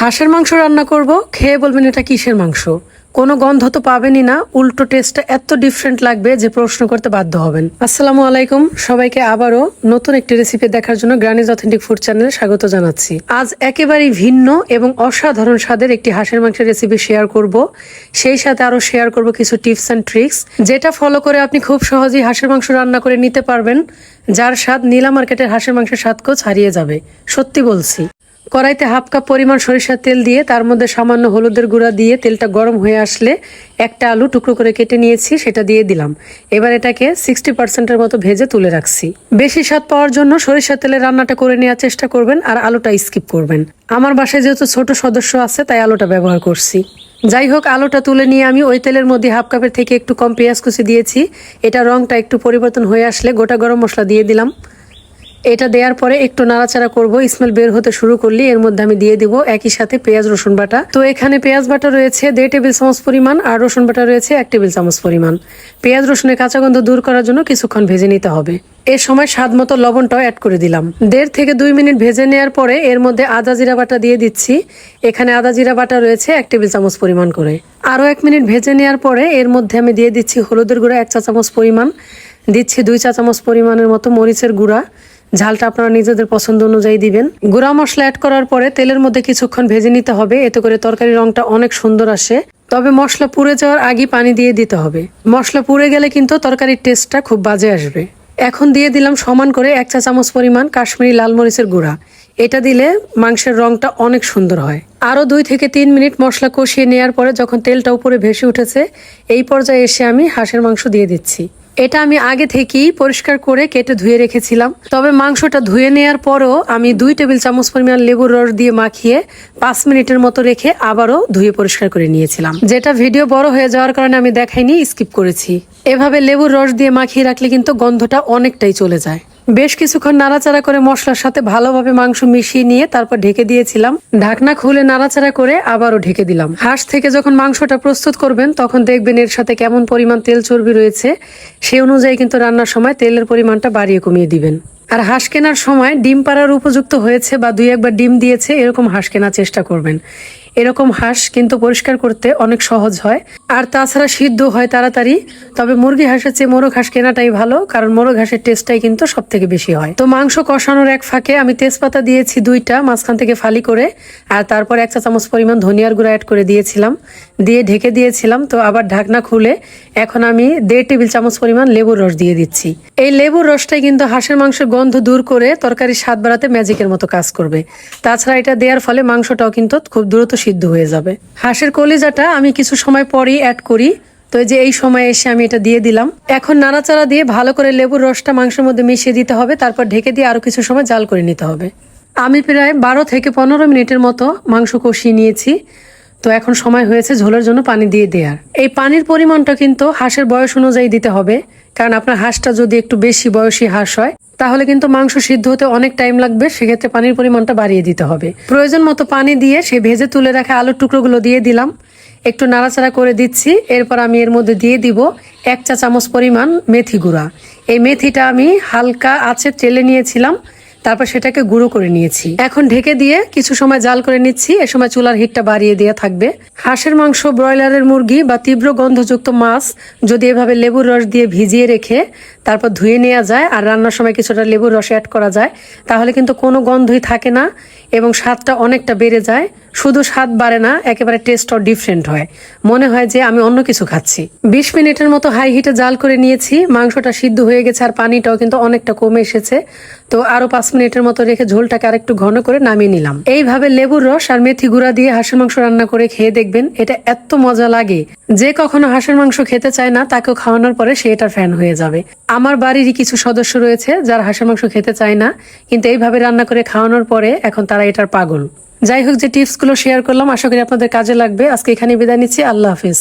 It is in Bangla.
হাঁসের মাংস রান্না করব, খেয়ে বলবেন এটা কিসের মাংস। কোনো গন্ধ তো পাবেনই না, উল্টো টেস্টটা এত ডিফারেন্ট লাগবে যে প্রশ্ন করতে বাধ্য হবেন। আসসালামু আলাইকুম, সবাইকে আবারও নতুন একটি রেসিপি দেখার জন্য গ্রানিজ অথেন্টিক ফুড চ্যানেলে স্বাগত জানাচ্ছি। আজ একেবারেই ভিন্ন এবং অসাধারণ স্বাদের একটি হাঁসের মাংসের রেসিপি শেয়ার করব। সেই সাথে আরো শেয়ার করব কিছু টিপস অ্যান্ড ট্রিক্স, যেটা ফলো করে আপনি খুব সহজেই হাঁসের মাংস রান্না করে নিতে পারবেন, যার স্বাদ নীলা মার্কেটের হাঁসের মাংসের স্বাদকেও ছাড়িয়ে যাবে। সত্যি বলছি। কড়াইতে হাফ কাপ পরিমাণ সরিষার তেল দিয়ে তার মধ্যে সামান্য হলুদের গুঁড়া দিয়ে তেলটা গরম হয়ে আসলে একটা আলু টুকরো করে কেটে নিয়েছি, সেটা দিয়ে দিলাম। এবার এটাকে 60%-এর মতো ভেজে তুলে রাখছি। বেশি স্বাদ পাওয়ার জন্য সরিষার তেলে রান্নাটা করে নেওয়ার চেষ্টা করবেন আর আলুটা স্কিপ করবেন। আমার বাসায় যেহেতু ছোট সদস্য আছে তাই আলুটা ব্যবহার করছি। যাই হোক, আলুটা তুলে নিয়ে আমি ওই তেলের মধ্যে হাফ কাপের থেকে একটু কম পেঁয়াজ কুচি দিয়েছি। এটা রংটা একটু পরিবর্তন হয়ে আসলে গোটা গরম মশলা দিয়ে দিলাম। এটা দেওয়ার পরে একটু নাড়াচাড়া করব। স্মেল বের হতে শুরু করলে এর মধ্যে আমি দিয়ে দিব একই সাথে পেঁয়াজ রসুন বাটা। তো এখানে পেঁয়াজ বাটা রয়েছে 1.5 টেবিল চামচ পরিমাণ আর রসুন বাটা রয়েছে 1 টেবিল চামচ পরিমাণ। পেঁয়াজ রসুনের কাঁচা গন্ধ দূর করার জন্য কিছুক্ষণ ভেজে নিতে হবে। এর সময় স্বাদ মতো লবণটাও অ্যাড করে দিলাম। 1.5 থেকে 2 মিনিট ভেজে নেওয়ার পরে এর মধ্যে আদা জিরা বাটা দিয়ে দিচ্ছি। এখানে আদা জিরা বাটা রয়েছে 1 টেবিল চামচ পরিমাণ করে। আরও 1 মিনিট ভেজে নেওয়ার পরে এর মধ্যে আমি দিয়ে দিচ্ছি হলুদের গুঁড়া 1 চা চামচ পরিমাণ, দিচ্ছি 2 চা চামচ পরিমাণের মতো মরিচের গুঁড়া। ঝালটা আপনারা নিজেদের পছন্দ অনুযায়ী দিবেন। গুঁড়া মশলা অ্যাড করার পরে তেলের মধ্যে কিছুক্ষণ ভেজে নিতে হবে, এতে করে তরকারির রংটা অনেক সুন্দর আসে। তবে মশলা পুড়ে যাওয়ার আগে পানি দিয়ে দিতে হবে। মশলা পুড়ে গেলে কিন্তু তরকারির টেস্টটা খুব বাজে আসবে। এখন দিয়ে দিলাম সমান করে 1 চা চামচ পরিমাণ কাশ্মীরি লাল মরিচের গুঁড়া। এটা দিলে মাংসের রংটা অনেক সুন্দর হয়। আরও 2 থেকে 3 মিনিট মশলা কষিয়ে নেওয়ার পরে যখন তেলটা উপরে ভেসে উঠেছে, এই পর্যায়ে এসে আমি হাঁসের মাংস দিয়ে দিচ্ছি। এটা আমি আগে থেকেই পরিষ্কার করে কেটে ধুয়ে রেখেছিলাম। তবে মাংসটা ধুয়ে নেওয়ার পরও আমি 2 টেবিল চামচ পরিমাণ লেবুর রস দিয়ে মাখিয়ে 5 মিনিটের মতো রেখে আবারও ধুয়ে পরিষ্কার করে নিয়েছিলাম। যেটা ভিডিও বড় হয়ে যাওয়ার কারণে আমি দেখাইনি, স্কিপ করেছি। এভাবে লেবুর রস দিয়ে মাখিয়ে রাখলে কিন্তু গন্ধটা অনেকটাই চলে যায়। বেশ কিছুক্ষণ নাড়াচাড়া করে মশলার সাথে ভালোভাবে মাংস মিশিয়ে নিয়ে তারপর ঢেকে দিয়েছিলাম। ঢাকনা খুলে নাড়াচাড়া করে আবারও ঢেকে দিলাম। হাঁস থেকে যখন মাংসটা প্রস্তুত করবেন তখন দেখবেন এর সাথে কেমন পরিমাণ তেল চর্বি রয়েছে, সেই অনুযায়ী কিন্তু রান্নার সময় তেলের পরিমাণটা বাড়িয়ে কমিয়ে দিবেন। আর হাঁস কেনার সময় ডিম পাড়ার উপযুক্ত হয়েছে বা 2-1 ডিম দিয়েছে এরকম হাঁস কেনার চেষ্টা করবেন। এরকম হাঁস কিন্তু পরিষ্কার করতে অনেক সহজ হয়, আর তাছাড়া সিদ্ধ হয় তাড়াতাড়ি। তবে মুরগি হাঁসের চেয়ে মোরগ হাঁস কেনাটাই ভালো, কারণ মোরগ হাঁসের টেস্টটাই কিন্তু সব থেকে বেশি হয়। তো মাংস কষানোর এক ফাঁকে আমি তেজপাতা দিয়েছি 2টা, মাঝখান থেকে ফালি করে, আর তারপর 1 চা চামচ পরিমাণ ধনিয়ার গুঁড়া অ্যাড করে দিয়েছিলাম, দিয়ে ঢেকে দিয়েছিলাম। তো আবার ঢাকনা খুলে এখন আমি 1.5 টেবিল চামচ পরিমাণ লেবুর রস দিয়ে দিচ্ছি। এই লেবুর রসটাই কিন্তু হাঁসের মাংসের গন্ধ দূর করে তরকারির স্বাদ বাড়াতে ম্যাজিকের মতো কাজ করবে। তাছাড়া এটা দেওয়ার ফলে মাংসটাও কিন্তু খুব দ্রুত সিদ্ধ হয়ে যাবে। হাঁসের কলিজাটা আমি কিছু সময় পরেই অ্যাড করি। তো এই যে এই সময় এসে আমি এটা দিয়ে দিলাম। এখন নাড়াচাড়া দিয়ে ভালো করে লেবুর রসটা মাংসের মধ্যে মিশিয়ে দিতে হবে, তারপর ঢেকে দিয়ে আরো কিছু সময় জাল করে নিতে হবে। আমি প্রায় 12 থেকে 15 মিনিটের মতো মাংস কষিয়ে নিয়েছি। তো এখন সময় হয়েছে ঝোলের জন্য পানি দিয়ে দেওয়ার। এই পানির পরিমাণটা কিন্তু হাঁসের বয়স অনুযায়ী দিতে হবে, কারণ আপনার হাঁসটা যদি একটু বেশি বয়সী হাঁস হয় তাহলে কিন্তু মাংস সিদ্ধ হতে অনেক টাইম লাগবে, সেক্ষেত্রে পানির পরিমাণটা বাড়িয়ে দিতে হবে। প্রয়োজন মতো পানি দিয়ে সেই ভেজে তুলে রাখা আলুর টুকরোগুলো দিয়ে দিলাম, একটু নাড়াচাড়া করে দিচ্ছি। এরপর আমি এর মধ্যে দিয়ে দিব 1 চা চামচ পরিমাণ মেথি গুঁড়া। এই মেথিটা আমি হালকা আঁচে তেলে নিয়েছিলাম, তারপর সেটাকে গুঁড়ো করে নিয়েছি। এখন ঢেকে দিয়ে কিছু সময় জাল করে নিচ্ছি। এ সময় চুলার হিটটা বাড়িয়ে দেওয়া থাকবে। হাঁসের মাংস, ব্রয়লারের মুরগি বা তীব্র গন্ধযুক্ত মাছ যদি এভাবে লেবুর রস দিয়ে ভিজিয়ে রেখে তারপর ধুয়ে নেওয়া যায় আর রান্নার সময় কিছুটা লেবুর রস অ্যাড করা যায়, তাহলে কিন্তু কোনো গন্ধই থাকে না এবং স্বাদটা অনেকটা বেড়ে যায়। শুধু স্বাদ বাড়ে না, একেবারে টেস্টও ডিফারেন্ট হয়, মনে হয় যে আমি অন্য কিছু খাচ্ছি। 20 মিনিটের মতো হাই হিটে জাল করে নিয়েছি। মাংসটা সিদ্ধ হয়ে গেছে আর পানিটাও কিন্তু অনেকটা কমে এসেছে। তো আরো 5 মিনিটের মতো রেখে ঝোলটাকে আরেকটু ঘন করে নামিয়ে নিলাম। এইভাবে লেবুর রস আর মেথি গুঁড়া দিয়ে হাঁসের মাংস রান্না করে খেয়ে দেখবেন, এটা এত মজা লাগে যে কখনো হাঁসের মাংস খেতে চায় না তাকেও খাওয়ানোর পরে সে এটার ফ্যান হয়ে যাবে। আমার বাড়িরই কিছু সদস্য রয়েছে যারা হাঁসের মাংস খেতে চায় না, কিন্তু এইভাবে রান্না করে খাওয়ানোর পরে এখন তারা এটার পাগল। যাই হোক, যে টিপসগুলো শেয়ার করলাম আশা করি আপনাদের কাজে লাগবে। আজকে এখানে বিদায় নিচ্ছি। আল্লাহ হাফিজ।